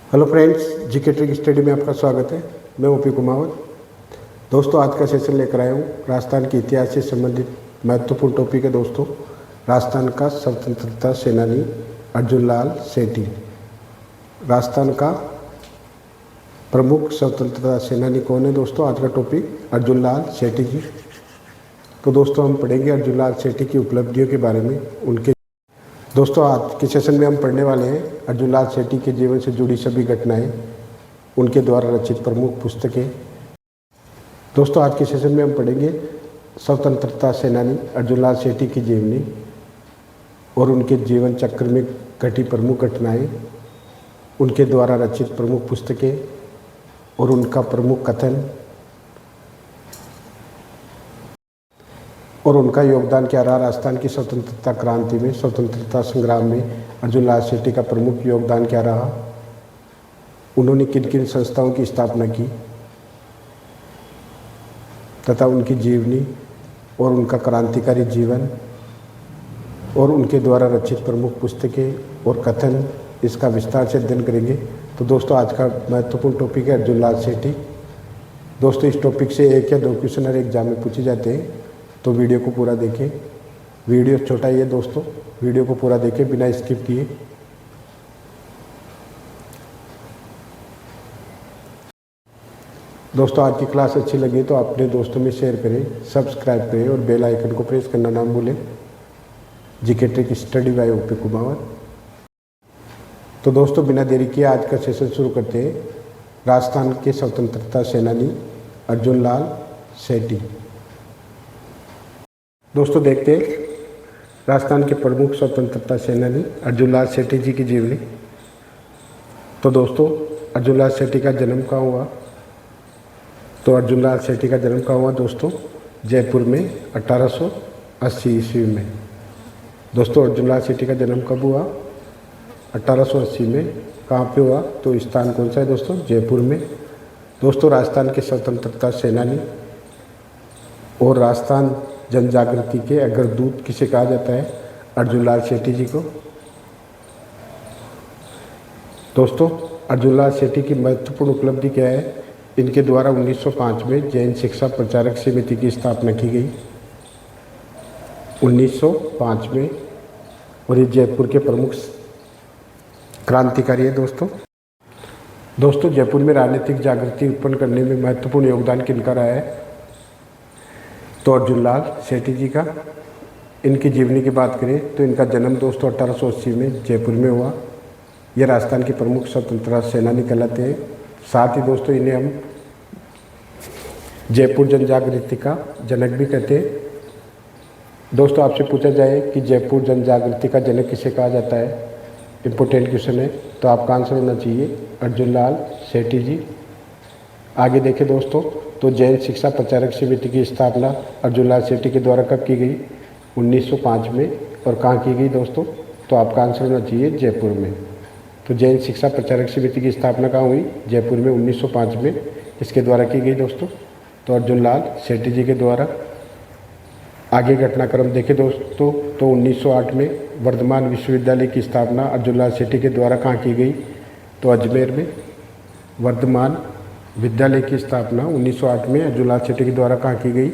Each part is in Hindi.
Hello friends, GK trick study में आपका स्वागत है। मैं ओपी कुमावत। दोस्तों, आज का सेशन लेकर आया हूँ राजस्थान के इतिहास से संबंधित महत्वपूर्ण टॉपिक है। दोस्तों, राजस्थान का स्वतंत्रता सेनानी अर्जुन लाल सेठी। राजस्थान का प्रमुख स्वतंत्रता सेनानी कौन है? दोस्तों, आज का टॉपिक अर्जुन लाल सेठी जी। तो दोस्तों, हम पढ़ेंगे अर्जुन लाल सेठी की उपलब्धियों के बारे में। दोस्तों, आज के सेशन में हम पढ़ने वाले हैं अर्जुन लाल सेठी के जीवन से जुड़ी सभी घटनाएं, उनके द्वारा रचित प्रमुख पुस्तकें। दोस्तों, आज के सेशन में हम पढ़ेंगे स्वतंत्रता सेनानी अर्जुन लाल सेठी की जीवनी और उनके जीवन चक्र में घटी प्रमुख घटनाएं, उनके द्वारा रचित प्रमुख पुस्तकें और उनका प्रमुख कथन और उनका योगदान क्या रहा। राजस्थान की स्वतंत्रता क्रांति में, स्वतंत्रता संग्राम में अर्जुन लाल सेठी का प्रमुख योगदान क्या रहा। उन्होंने किन किन संस्थाओं की स्थापना की तथा उनकी जीवनी और उनका क्रांतिकारी जीवन और उनके द्वारा रचित प्रमुख पुस्तकें और कथन, इसका विस्तार से अध्ययन करेंगे। तो दोस्तों, आज का महत्वपूर्ण टॉपिक है अर्जुन लाल सेठी। दोस्तों, इस टॉपिक से 1 या 2 क्वेश्चन हर एग्जाम में पूछे जाते हैं, तो वीडियो को पूरा देखें। वीडियो छोटा ही है दोस्तों, वीडियो को पूरा देखें बिना स्किप किए। दोस्तों, आज की क्लास अच्छी लगी तो अपने दोस्तों में शेयर करें, सब्सक्राइब करें और बेल आइकन को प्रेस करना ना भूलें। GK trick study bye OP Kumawat. तो दोस्तों, बिना देरी किए आज का सेशन शुरू करते हैं। राजस्थान के स्वतंत्रता सेनानी अर्जुन लाल सेठी। दोस्तों, देखते हैं राजस्थान के प्रमुख स्वतंत्रता सेनानी अर्जुन लाल सेठी जी की जीवनी। तो दोस्तों, अर्जुन लाल सेठी का जन्म कहाँ हुआ? तो अर्जुन लाल सेठी का जन्म कहाँ हुआ दोस्तों? जयपुर में 1880 ईस्वी में। दोस्तों, अर्जुन लाल सेठी का जन्म कब हुआ? 1880 में। कहाँ पे हुआ? तो स्थान कौन सा है दोस्तों? जयपुर में। दोस्तों, राजस्थान के स्वतंत्रता सेनानी और राजस्थान जन जागृति के अग्रदूत किसे कहा जाता है? अर्जुन लाल सेठी जी को। दोस्तों, अर्जुन लाल सेठी की महत्वपूर्ण उपलब्धि क्या है? इनके द्वारा 1905 में जैन शिक्षा प्रचारक समिति की स्थापना की गई, 1905 में। और ये जयपुर के प्रमुख क्रांतिकारी है दोस्तों, जयपुर में राजनीतिक जागृति उत्पन्न करने में महत्वपूर्ण योगदान किनका रहा है? तो अर्जुन लाल सेठी जी का। इनकी जीवनी की बात करें तो इनका जन्म दोस्तों 1880 में जयपुर में हुआ। यह राजस्थान की प्रमुख स्वतंत्रता सेनानी कहलाते हैं। साथ ही दोस्तों, इन्हें हम जयपुर जन जागृति का जनक भी कहते हैं। दोस्तों, आपसे पूछा जाए कि जयपुर जन जागृति का जनक किसे कहा जाता है? इम्पोर्टेंट क्वेश्चन है, तो आपका आंसर होना चाहिए अर्जुन लाल सेठी जी। आगे देखें दोस्तों, तो जैन शिक्षा प्रचारक समिति की स्थापना अर्जुन लाल सेठी के द्वारा कब की गई? 1905 में। और कहाँ की गई दोस्तों? तो आपका आंसर होना चाहिए जयपुर में। तो जैन शिक्षा प्रचारक समिति की स्थापना कहाँ हुई? जयपुर में 1905 में। इसके द्वारा की गई दोस्तों, तो अर्जुन लाल सेठी जी के द्वारा। आगे घटनाक्रम देखें दोस्तों, तो 1908 में वर्धमान विश्वविद्यालय की स्थापना अर्जुन लाल सेठी के द्वारा कहाँ की गई? तो अजमेर में। वर्धमान विद्यालय की स्थापना 1908 में अर्जुन लाल सेठी के द्वारा कहाँ की गई?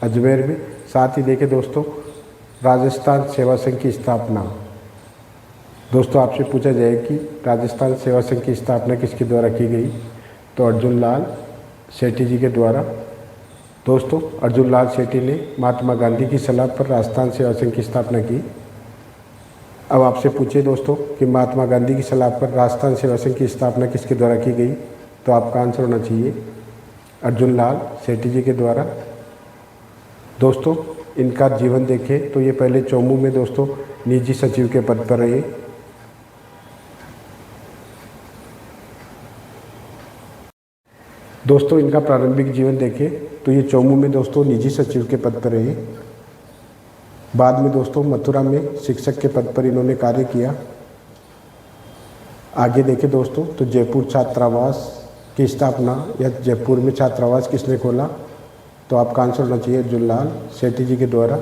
अजमेर में। साथ ही देखें दोस्तों, राजस्थान सेवा संघ की स्थापना। दोस्तों, आपसे पूछा जाए कि राजस्थान सेवा संघ की स्थापना किसके द्वारा की गई? तो अर्जुन लाल सेठी जी के द्वारा। दोस्तों, अर्जुन लाल सेठी ने महात्मा गांधी की सलाह पर राजस्थान सेवा संघ की स्थापना की। अब आपसे पूछे दोस्तों कि महात्मा गांधी की सलाह पर राजस्थान सेवा संघ की स्थापना किसके द्वारा की गई? तो आपका आंसर होना चाहिए अर्जुन लाल सेठी जी के द्वारा। दोस्तों, इनका जीवन देखें तो ये पहले चौमू में दोस्तों निजी सचिव के पद पर रहे। दोस्तों, इनका प्रारंभिक जीवन देखें तो ये चौमू में दोस्तों निजी सचिव के पद पर रहे। बाद में दोस्तों मथुरा में शिक्षक के पद पर इन्होंने कार्य किया। आगे देखें दोस्तों, तो जयपुर छात्रावास की स्थापना या जयपुर में छात्रावास किसने खोला? तो आपका आंसर होना चाहिए अर्जुन लाल सेठी जी के द्वारा।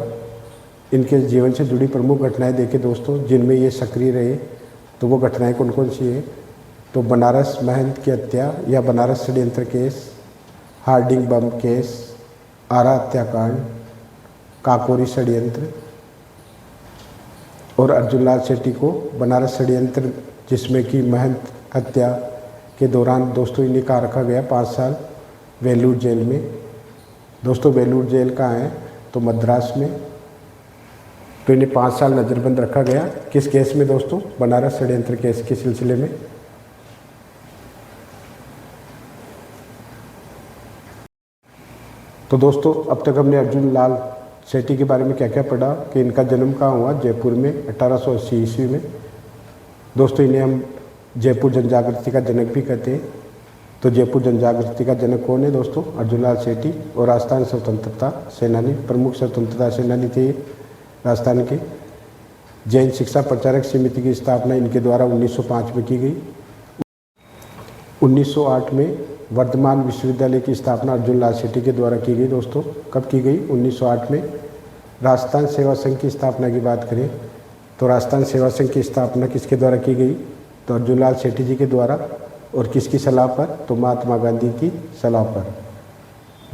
इनके जीवन से जुड़ी प्रमुख घटनाएं देखें दोस्तों, जिनमें ये सक्रिय रहे, तो वो घटनाएं कौन कौन सी है? तो बनारस महंत की हत्या या बनारस षड्यंत्र केस, हार्डिंग बम केस, आरा हत्याकांड, काकोरी षड्यंत्र और अर्जुन लाल सेठी को बनारस षड्यंत्र जिसमें कि महंत हत्या के दौरान दोस्तों इन्हें कहाँ रखा गया 5 साल वेलूर जेल में। दोस्तों वेलूर जेल कहाँ है तो मद्रास में। तो इन्हें 5 साल नज़रबंद रखा गया किस केस में दोस्तों, बनारस षड्यंत्र केस के सिलसिले में। तो दोस्तों अब तक हमने अर्जुन लाल सेठी के बारे में क्या क्या पढ़ा कि इनका जन्म कहाँ हुआ, जयपुर में 1880 ईस्वी में। दोस्तों इन्हें हम जयपुर जनजागृति का जनक भी कहते हैं। तो जयपुर जनजागृति का जनक कौन है दोस्तों, अर्जुन लाल सेठी। और राजस्थान स्वतंत्रता सेनानी, प्रमुख स्वतंत्रता सेनानी थे राजस्थान के। जैन शिक्षा प्रचारक समिति की स्थापना इनके द्वारा 1905 में की गई। 1908 में वर्धमान विश्वविद्यालय की स्थापना अर्जुन लाल सेठी के द्वारा की गई। दोस्तों कब की गई, 1908 में। राजस्थान सेवा संघ की स्थापना की बात करें तो राजस्थान सेवा संघ की स्थापना किसके द्वारा की गई, तो अर्जुन लाल सेठी जी के द्वारा। और किसकी सलाह पर, तो महात्मा गांधी की सलाह पर।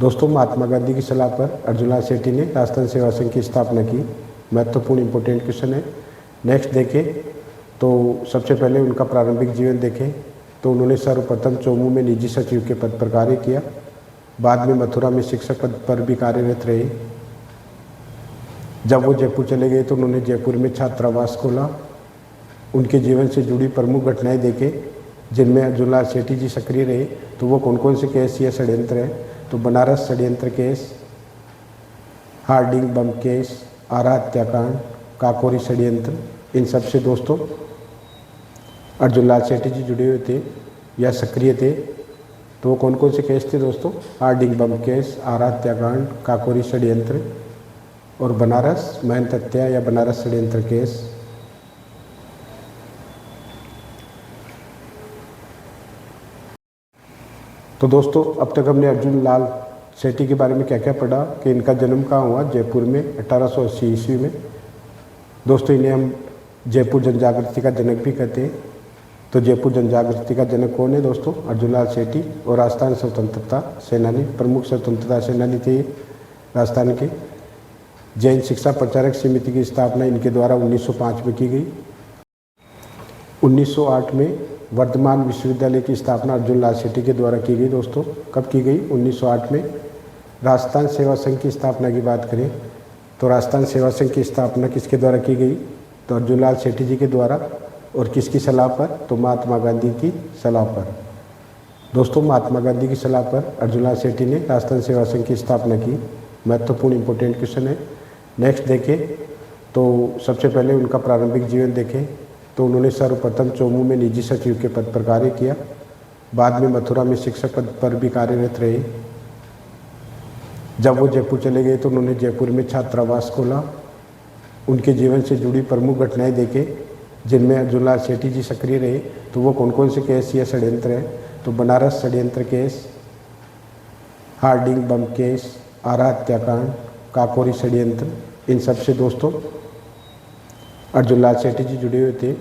दोस्तों महात्मा गांधी की सलाह पर अर्जुन लाल सेठी ने राजस्थान सेवा संघ की स्थापना की। महत्वपूर्ण इंपॉर्टेंट क्वेश्चन है। नेक्स्ट देखें तो सबसे पहले उनका प्रारंभिक जीवन देखें तो उन्होंने सर्वप्रथम चौमू में निजी सचिव के पद पर कार्य किया। बाद में मथुरा में शिक्षक पद पर भी कार्यरत रहे। जब वो जयपुर चले गए तो उन्होंने जयपुर में छात्रावास खोला। उनके जीवन से जुड़ी प्रमुख घटनाएं देखें जिनमें अर्जुन लाल सेठी जी सक्रिय रहे। तो वो कौन कौन से केस या षड्यंत्र हैं, तो बनारस षड्यंत्र केस, हार्डिंग बम केस, आरा हत्याकांड, काकोरी षड्यंत्र, इन सब से दोस्तों अर्जुन लाल सेठी जी जुड़े हुए थे या सक्रिय थे। तो वो कौन कौन से केस थे दोस्तों, हार्डिंग बम केस, आरा हत्याकांड, काकोरी षड्यंत्र और बनारस महंत हत्या या बनारस षड्यंत्र केस। तो दोस्तों अब तक हमने अर्जुन लाल सेठी के बारे में क्या क्या पढ़ा कि इनका जन्म कहाँ हुआ, जयपुर में 1880 ईस्वी में। दोस्तों इन्हें हम जयपुर जनजागृति का जनक भी कहते हैं। तो जयपुर जनजागृति का जनक कौन है दोस्तों, अर्जुन लाल सेठी। और राजस्थान स्वतंत्रता सेनानी, प्रमुख स्वतंत्रता सेनानी थे राजस्थान के। जैन शिक्षा प्रचारक समिति की स्थापना इनके द्वारा 1905 में की गई। 1908 में वर्धमान विश्वविद्यालय की स्थापना अर्जुन लाल सेठी के द्वारा की गई। दोस्तों कब की गई, 1908 में। राजस्थान सेवा संघ की स्थापना की बात करें तो राजस्थान सेवा संघ की स्थापना किसके द्वारा की गई, तो अर्जुन लाल सेठी जी के द्वारा। और किसकी सलाह पर, तो महात्मा गांधी की सलाह पर। दोस्तों महात्मा गांधी की सलाह पर अर्जुन लाल सेठी ने राजस्थान सेवा संघ की स्थापना की। महत्वपूर्ण इंपॉर्टेंट क्वेश्चन है। नेक्स्ट देखें तो सबसे पहले उनका प्रारंभिक जीवन देखें तो उन्होंने सर्वप्रथम चौमू में निजी सचिव के पद पर कार्य किया। बाद में मथुरा में शिक्षक पद पर भी कार्यरत रहे। जब वो जयपुर चले गए तो उन्होंने जयपुर में छात्रावास खोला। उनके जीवन से जुड़ी प्रमुख घटनाएं देखें जिनमें अर्जुन लाल सेठी जी सक्रिय रहे। तो वो कौन कौन से केस या षड्यंत्र हैं, तो बनारस षड्यंत्र केस, हार्डिंग बम केस, आरा हत्याकांड, काकोरी षड्यंत्र, इन सब से दोस्तों अर्जुन लाल सेठी जी जुड़े हुए थे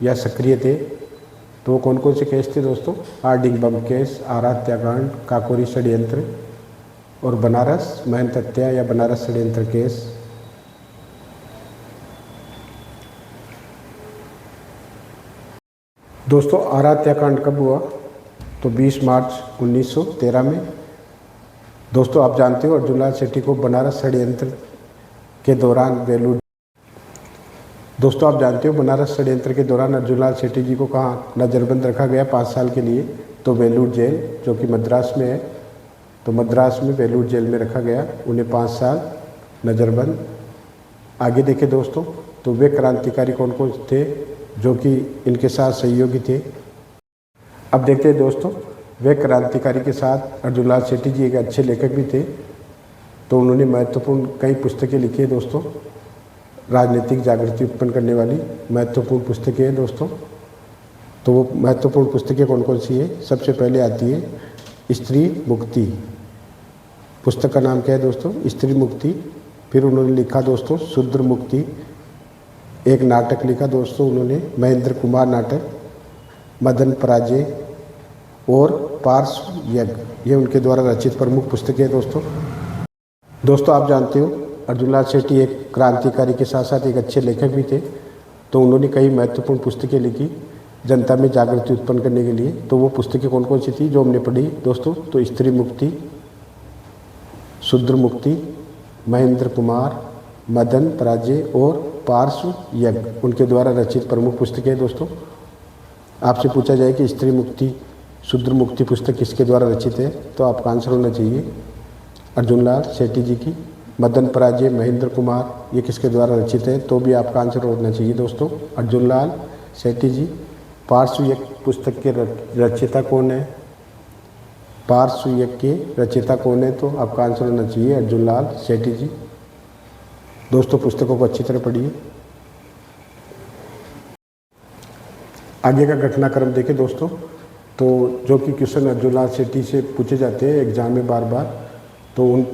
या सक्रिय थे। तो वो कौन कौन से केस थे दोस्तों, हार्डिंग बम केस, आरा हत्याकांड, काकोरी षड्यंत्र और बनारस महंत हत्या या बनारस षड्यंत्र केस। दोस्तों आरा हत्याकांड कब हुआ, तो 20 मार्च 1913 में। दोस्तों आप जानते हो अर्जुन लाल सेठी को बनारस षड्यंत्र के दौरान बनारस षड्यंत्र के दौरान अर्जुन लाल सेठी जी को कहाँ नज़रबंद रखा गया 5 साल के लिए, तो वेलूर जेल जो कि मद्रास में है। तो मद्रास में वेलूर जेल में रखा गया, उन्हें 5 साल नज़रबंद। आगे देखें दोस्तों तो वे क्रांतिकारी कौन कौन थे जो कि इनके साथ सहयोगी थे। अब देखते हैं दोस्तों वे क्रांतिकारी के साथ अर्जुन लाल सेठी जी एक अच्छे लेखक भी थे। तो उन्होंने महत्वपूर्ण कई पुस्तकें लिखी है दोस्तों, राजनीतिक जागृति उत्पन्न करने वाली महत्वपूर्ण पुस्तकें हैं दोस्तों। तो वो महत्वपूर्ण पुस्तकें कौन कौन सी है, सबसे पहले आती है स्त्री मुक्ति। पुस्तक का नाम क्या है दोस्तों, स्त्री मुक्ति। फिर उन्होंने लिखा दोस्तों शूद्र मुक्ति। एक नाटक लिखा दोस्तों उन्होंने, महेंद्र कुमार नाटक। मदन पराजय और पार्श्व यज्ञ, ये उनके द्वारा रचित प्रमुख पुस्तकें हैं दोस्तों आप जानते हो अर्जुनलाल शेट्टी एक क्रांतिकारी के साथ साथ एक अच्छे लेखक भी थे। तो उन्होंने कई महत्वपूर्ण पुस्तकें लिखी जनता में जागृति उत्पन्न करने के लिए। तो वो पुस्तकें कौन कौन सी थी जो हमने पढ़ी दोस्तों? तो स्त्री मुक्ति, शूद्र मुक्ति, महेंद्र कुमार, मदन पराजय और पार्श्व यज्ञ उनके द्वारा रचित प्रमुख पुस्तकें हैं दोस्तों। आपसे पूछा जाए कि स्त्री मुक्ति, शूद्र मुक्ति पुस्तक किसके द्वारा रचित है, तो आपका आंसर होना चाहिए अर्जुनलाल शेट्टी जी की। मदन पराजय, महेंद्र कुमार, ये किसके द्वारा रचित है, तो भी आपका आंसर होना चाहिए दोस्तों अर्जुनलाल शेट्टी जी। पार्श्व यज्ञ पुस्तक के रचयिता कौन है? पार्श्व यज्ञ के रचयिता कौन है, तो आपका आंसर होना चाहिए अर्जुनलाल शेट्टी जी। दोस्तों पुस्तकों को अच्छी तरह पढ़िए। आगे का घटनाक्रम देखें दोस्तों, तो जो कि क्वेश्चन अर्जुनलाल शेट्टी से पूछे जाते हैं एग्जाम में बार बार, तो उन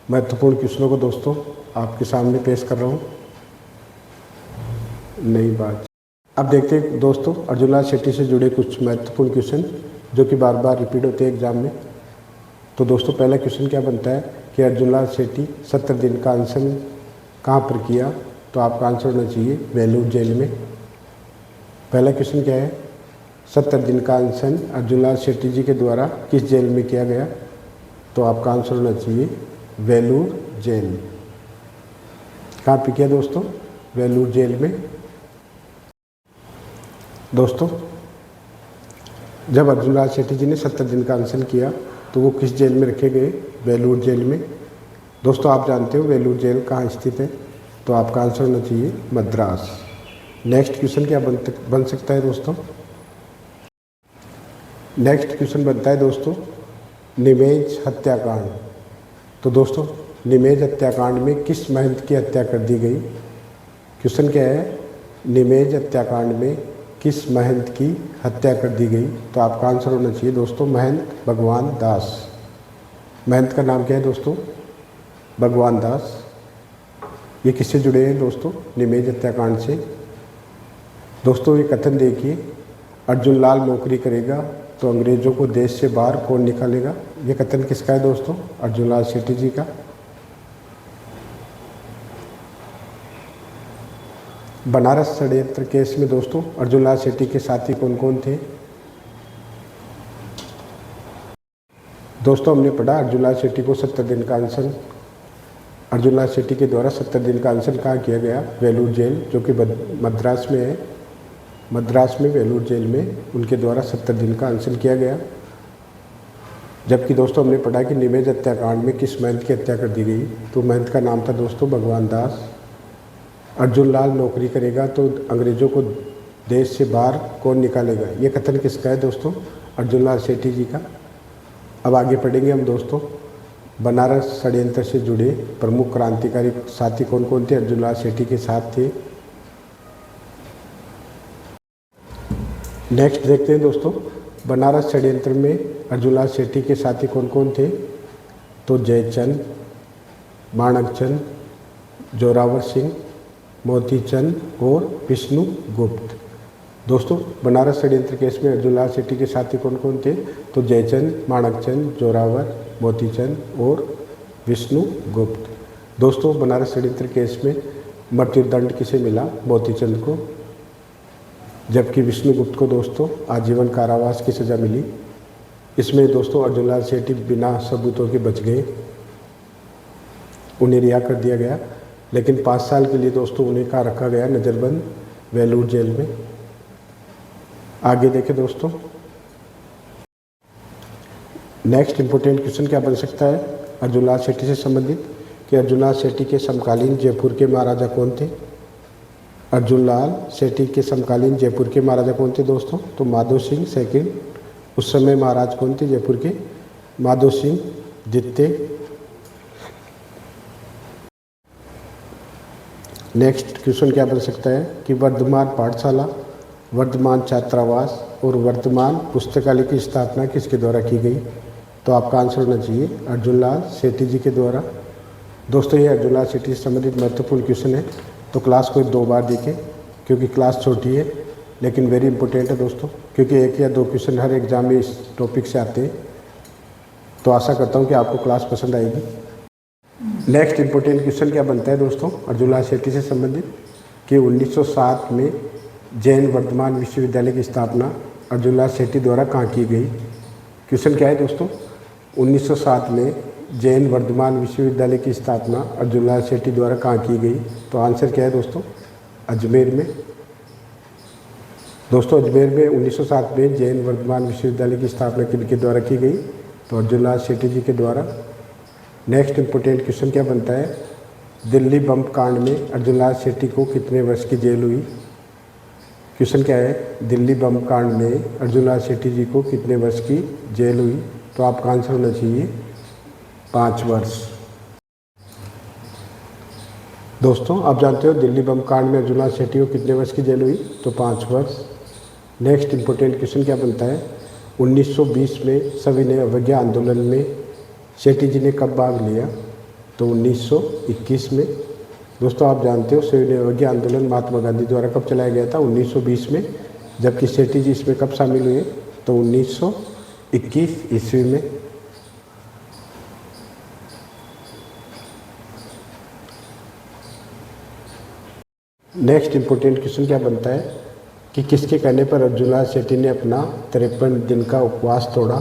महत्वपूर्ण क्वेश्चनों को दोस्तों आपके सामने पेश कर रहा हूँ। नई बात अब देखते हैं दोस्तों अर्जुनलाल शेट्टी से जुड़े कुछ महत्वपूर्ण क्वेश्चन जो कि बार बार रिपीट होते हैं एग्जाम में। तो दोस्तों पहला क्वेश्चन क्या बनता है कि अर्जुनलाल शेट्टी 70 दिन का अनशन कहाँ पर किया, तो आपका आंसर होना चाहिए वेलूर जेल में। पहला क्वेश्चन क्या है? 70 दिन का अनशन अर्जुनलाल शेट्टी जी के द्वारा किस जेल में किया गया, तो आपका आंसर होना चाहिए वेलूर जेल। कहाँ पे किया दोस्तों? वेलूर जेल में। दोस्तों जब अर्जुनलाल शेट्टी जी ने 70 दिन का अनशन किया तो वो किस जेल में रखे गए? वेलूर जेल में। दोस्तों आप जानते हो वेलूर जेल कहाँ स्थित है, तो आपका आंसर होना चाहिए मद्रास। नेक्स्ट क्वेश्चन क्या बन सकता है दोस्तों? नेक्स्ट क्वेश्चन बनता है दोस्तों निमेज हत्याकांड। तो दोस्तों निमेज हत्याकांड में किस महंत की हत्या कर दी गई? क्वेश्चन क्या है? निमेज हत्याकांड में किस महंत की हत्या कर दी गई, तो आपका आंसर होना चाहिए दोस्तों महंत भगवान दास। महंत का नाम क्या है दोस्तों? भगवान दास। ये किससे जुड़े हैं दोस्तों? निमेज हत्याकांड से। दोस्तों ये कथन देखिए, अर्जुनलाल नौकरी करेगा तो अंग्रेजों को देश से बाहर कौन निकालेगा। ये कथन किसका है दोस्तों? अर्जुनलाल शेट्टी जी का। बनारस षड्यंत्र केस में दोस्तों अर्जुनलाल शेट्टी के साथी कौन कौन थे? दोस्तों हमने पढ़ा अर्जुनलाल शेट्टी को 70 दिन का अनशन, अर्जुनलाल शेट्टी के द्वारा 70 दिन का अनशन कहाँ किया गया? वेलूर जेल, जो कि मद्रास में है। मद्रास में वेलूर जेल में उनके द्वारा 70 दिन का अनशन किया गया। जबकि दोस्तों हमने पढ़ा कि निमेज हत्याकांड में किस महंत की हत्या कर दी गई, तो महंत का नाम था दोस्तों भगवान दास। अर्जुनलाल नौकरी करेगा तो अंग्रेजों को देश से बाहर कौन निकालेगा, ये कथन किसका है दोस्तों? अर्जुनलाल शेट्टी जी का। अब आगे पढ़ेंगे हम दोस्तों बनारस षड्यंत्र से जुड़े प्रमुख क्रांतिकारी साथी कौन कौन थे अर्जुनलाल शेट्टी के साथ थे। नेक्स्ट देखते हैं दोस्तों बनारस षड्यंत्र में अर्जुनलाल शेट्टी के साथी कौन कौन थे, तो जयचंद, माणकचंद, जोरावर सिंह, मोतीचंद और विष्णु गुप्त। दोस्तों बनारस षड्यंत्र केस में अर्जुनलाल शेट्टी के साथी कौन कौन थे, तो जयचंद, माणकचंद, जोरावर, मोतीचंद और विष्णु गुप्त। दोस्तों बनारस षड्यंत्र केस में मृत्युदंड किसे मिला? मोतीचंद को। जबकि विष्णुगुप्त को दोस्तों आजीवन कारावास की सज़ा मिली। इसमें दोस्तों अर्जुनलाल शेट्टी बिना सबूतों के बच गए, उन्हें रिहा कर दिया गया। लेकिन 5 साल के लिए दोस्तों उन्हें कहाँ रखा गया? नज़रबंद वेलूर जेल में। आगे देखें दोस्तों नेक्स्ट इंपॉर्टेंट क्वेश्चन क्या बन सकता है अर्जुनलाल शेट्टी से संबंधित कि अर्जुनलाल शेट्टी के समकालीन जयपुर के महाराजा कौन थे। अर्जुनलाल शेट्टी के समकालीन जयपुर के महाराजा कौन थे दोस्तों, तो माधो सिंह सेकंड। उस समय महाराज कौन थे जयपुर के? माधो सिंह द्वितीय। नेक्स्ट क्वेश्चन क्या बन सकता है कि वर्धमान पाठशाला, वर्धमान छात्रावास और वर्धमान पुस्तकालय की स्थापना किसके द्वारा की गई, तो आपका आंसर होना चाहिए अर्जुनलाल शेट्टी जी के द्वारा। दोस्तों ये अर्जुनलाल शेट्टी से संबंधित महत्वपूर्ण क्वेश्चन है, तो क्लास को 2 बार देखें क्योंकि क्लास छोटी है। लेकिन वेरी इंपॉर्टेंट है दोस्तों, क्योंकि 1 या 2 क्वेश्चन हर एग्जाम में इस टॉपिक से आते हैं। तो आशा करता हूँ कि आपको क्लास पसंद आएगी। नेक्स्ट इंपॉर्टेंट क्वेश्चन क्या बनता है दोस्तों अर्जुन लाल शेट्टी से संबंधित, कि 1907 में जैन वर्धमान विश्वविद्यालय की स्थापना अर्जुन लाल शेट्टी द्वारा कहाँ की गई। क्वेश्चन क्या है दोस्तों, 1907 में जैन वर्धमान विश्वविद्यालय की स्थापना अर्जुन लाल शेट्टी द्वारा कहाँ की गई। तो आंसर क्या है दोस्तों, अजमेर में। दोस्तों अजमेर में 1907 में जैन वर्धमान विश्वविद्यालय की स्थापना किनके द्वारा की गई, तो अर्जुन लाल शेट्टी जी के द्वारा। नेक्स्ट इंपॉर्टेंट क्वेश्चन क्या बनता है, दिल्ली बम कांड में अर्जुन लाल शेट्टी को कितने वर्ष की जेल हुई। क्वेश्चन क्या है, दिल्ली बम कांड में अर्जुन लाल शेट्टी जी को कितने वर्ष की जेल हुई। तो आपका आंसर होना चाहिए 5 वर्ष। दोस्तों आप जानते हो दिल्ली बम कांड में अर्जुन लाल शेट्टी को कितने वर्ष की जेल हुई, तो 5 वर्ष। नेक्स्ट इंपॉर्टेंट क्वेश्चन क्या बनता है, 1920 में सविनय अवज्ञा आंदोलन में शेट्टी जी ने कब भाग लिया, तो 1921 में। दोस्तों आप जानते हो सविनय अवज्ञा आंदोलन महात्मा गांधी द्वारा कब चलाया गया था, 1920 में, जबकि शेट्टी जी इसमें कब शामिल हुए, तो 1921 ईस्वी में। नेक्स्ट इंपॉर्टेंट क्वेश्चन क्या बनता है, कि किसके कहने पर अर्जुन लाल शेट्टी ने अपना 53 दिन का उपवास तोड़ा।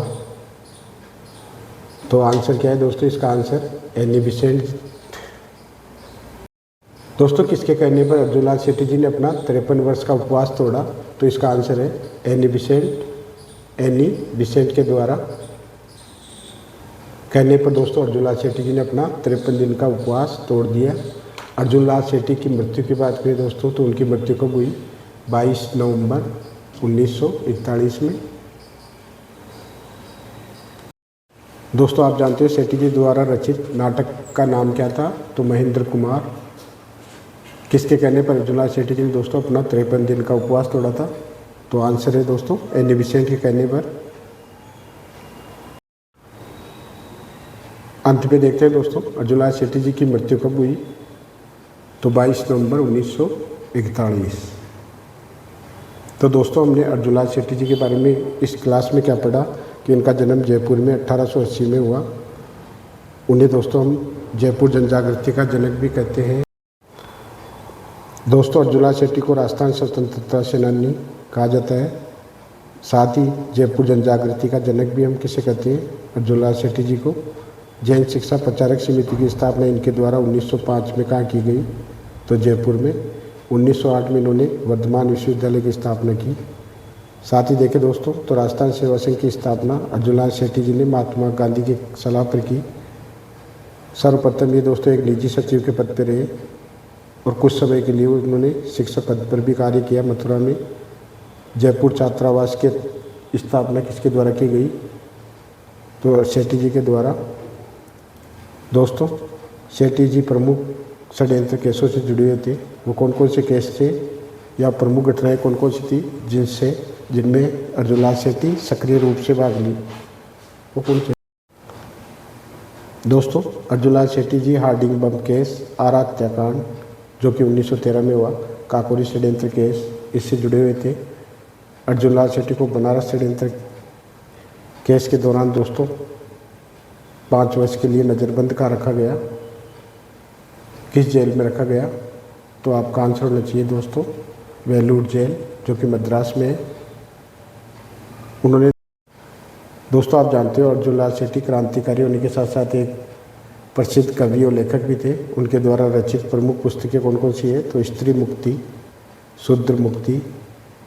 तो आंसर क्या है दोस्तों, इसका आंसर एनी बेसेंट। दोस्तों किसके कहने पर अर्जुन लाल शेट्टी जी ने अपना 53 वर्ष का उपवास तोड़ा, तो इसका आंसर है एनी बेसेंट के द्वारा कहने पर दोस्तों अर्जुन लाल शेट्टी जी ने अपना 53 दिन का उपवास तोड़ दिया। अर्जुन लाल शेट्टी की मृत्यु की बात करें दोस्तों, तो उनकी मृत्यु कब हुई, 22 नवंबर 1941 में। दोस्तों आप जानते हो शेट्टी जी द्वारा रचित नाटक का नाम क्या था, तो महेंद्र कुमार। किसके कहने पर अर्जुन लाल शेट्टी जी ने दोस्तों अपना 53 दिन का उपवास तोड़ा था, तो आंसर है दोस्तों एनी बेसेंट के कहने पर। अंत में देखते हैं दोस्तों अर्जुन लाल शेट्टी जी की मृत्यु कब हुई, तो 22 नवंबर 1941। तो दोस्तों हमने अर्जुन लाल शेट्टी जी के बारे में इस क्लास में क्या पढ़ा, कि उनका जन्म जयपुर में 1880 में हुआ। उन्हें दोस्तों हम जयपुर जनजागृति का जनक भी कहते हैं। दोस्तों अर्जुन लाल शेट्टी को राजस्थान स्वतंत्रता सेनानी कहा जाता है। साथ ही जयपुर जनजागृति का जनक भी हम किसे कहते हैं, अर्जुन लाल शेट्टी जी को। जैन शिक्षा प्रचारक समिति की स्थापना इनके द्वारा 1905 में कहाँ की गई, तो जयपुर में। 1908 में इन्होंने वर्धमान विश्वविद्यालय की स्थापना की। साथ ही देखें दोस्तों तो राजस्थान सेवा संघ की स्थापना अर्जुन लाल शेट्टी जी ने महात्मा गांधी की सलाह पर की। सर्वप्रथम ये दोस्तों एक निजी सचिव के पद पर रहे और कुछ समय के लिए उन्होंने शिक्षक पद पर भी कार्य किया मथुरा में। जयपुर छात्रावास के स्थापना किसके द्वारा की गई, तो शेट्टी जी के द्वारा। दोस्तों शेट्टी जी प्रमुख षड्यंत्र केसों से जुड़े हुए थे। वो कौन कौन से केस थे या प्रमुख घटनाएं कौन कौन सी थी जिनमें अर्जुन लाल शेट्टी सक्रिय रूप से भाग ली, वो कौन से। दोस्तों अर्जुन लाल शेट्टी जी हार्डिंग बम केस, आरा हत्याकांड जो कि 1913 में हुआ, काकोरी षड्यंत्र केस, इससे जुड़े हुए थे। अर्जुन लाल शेट्टी को बनारस षड्यंत्र केस के दौरान दोस्तों 5 वर्ष के लिए नज़रबंद का रखा गया। किस जेल में रखा गया, तो आपका आंसर होना चाहिए दोस्तों वेलूर जेल जो कि मद्रास में है। उन्होंने दोस्तों आप जानते हो अर्जुन लाल शेट्टी क्रांतिकारी होने के साथ साथ एक प्रसिद्ध कवि और लेखक भी थे। उनके द्वारा रचित प्रमुख पुस्तकें कौन कौन सी है, तो स्त्री मुक्ति, शूद्र मुक्ति,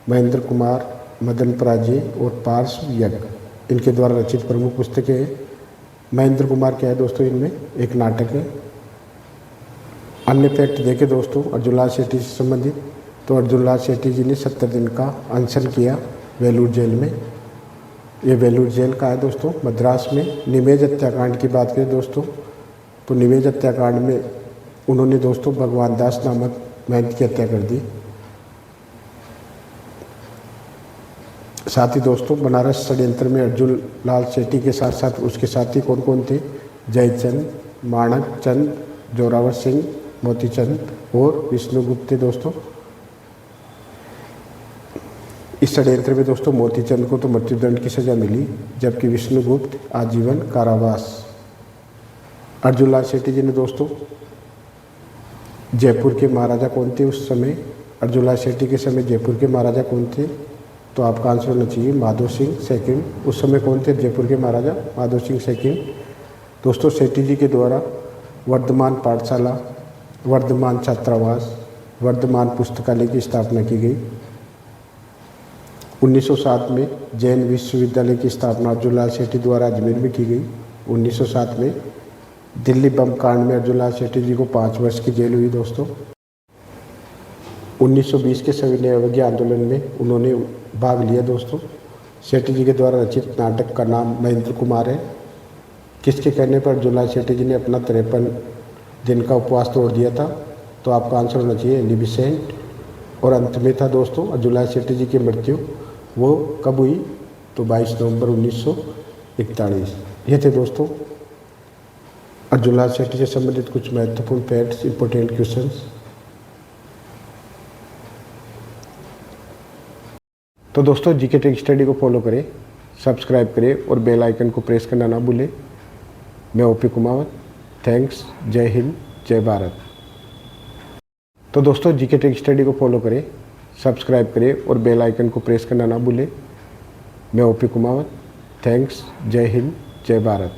महेंद्र कुमार, मदन पराजय और पार्श्व यज्ञ इनके द्वारा रचित प्रमुख पुस्तकें हैं। महेंद्र कुमार क्या है दोस्तों, इनमें एक नाटक है। अन्य फैक्ट देखें दोस्तों अर्जुन लाल शेट्टी से संबंधित, तो अर्जुन लाल शेट्टी जी ने 70 दिन का अनशन किया वेलूर जेल में। ये वेलूर जेल का है दोस्तों मद्रास में। निमेज हत्याकांड की बात करें दोस्तों, तो निमेज हत्याकांड में उन्होंने दोस्तों भगवान दास नामक महंत की हत्या कर दी। साथ ही दोस्तों बनारस षड्यंत्र में अर्जुन लाल शेट्टी के साथ साथ उसके साथी कौन कौन थे, जयचंद, माणक चंद, जोरावर सिंह, मोतीचंद और विष्णुगुप्त थे दोस्तों। इस षड्यंत्र में दोस्तों मोतीचंद को तो मृत्युदंड की सज़ा मिली, जबकि विष्णुगुप्त आजीवन कारावास। अर्जुन लाल शेट्टी जी ने दोस्तों जयपुर के महाराजा कौन थे उस समय? अर्जुन लाल शेट्टी के समय जयपुर के महाराजा कौन थे? तो आपका आंसर होना चाहिए माधो सिंह सेकंड। उस समय कौन थे जयपुर के महाराजा? माधो सिंह सेकंड। दोस्तों शेट्टी जी के द्वारा वर्धमान पाठशाला, वर्धमान छात्रावास, वर्धमान पुस्तकालय की स्थापना की गई। 1907 में जैन विश्वविद्यालय की स्थापना अर्जुन लाल शेट्टी द्वारा अजमेर में की गई। 1907 में दिल्ली बम कांड में अर्जुन लाल शेट्टी जी को 5 वर्ष की जेल हुई दोस्तों। 1920 के सविनय अवज्ञा आंदोलन में उन्होंने भाग लिया दोस्तों। शेट्टी जी के द्वारा रचित नाटक का नाम महेंद्र कुमार है। किसके कहने पर अर्जुन लाल शेट्टी जी ने अपना 53 दिन का उपवास तोड़ दिया था? तो आपका आंसर होना चाहिए एनी बेसेंट। और अंत में था दोस्तों अर्जुन लाल शेट्टी जी की मृत्यु, वो कब हुई? तो 22 नवंबर 1941। ये थे दोस्तों अर्जुन लाल शेट्टी से संबंधित कुछ महत्वपूर्ण फैक्ट्स, इंपॉर्टेंट क्वेश्चंस। तो दोस्तों जीके ट्रिक स्टडी को फॉलो करें, सब्सक्राइब करें और बेल आइकन को प्रेस करना ना भूलें। मैं ओपी कुमावत, थैंक्स, जय हिंद, जय भारत। तो दोस्तों जीके ट्रिक स्टडी को फॉलो करें, सब्सक्राइब करें और बेल आइकन को प्रेस करना ना भूलें। मैं ओपी कुमावत, थैंक्स, जय हिंद, जय भारत।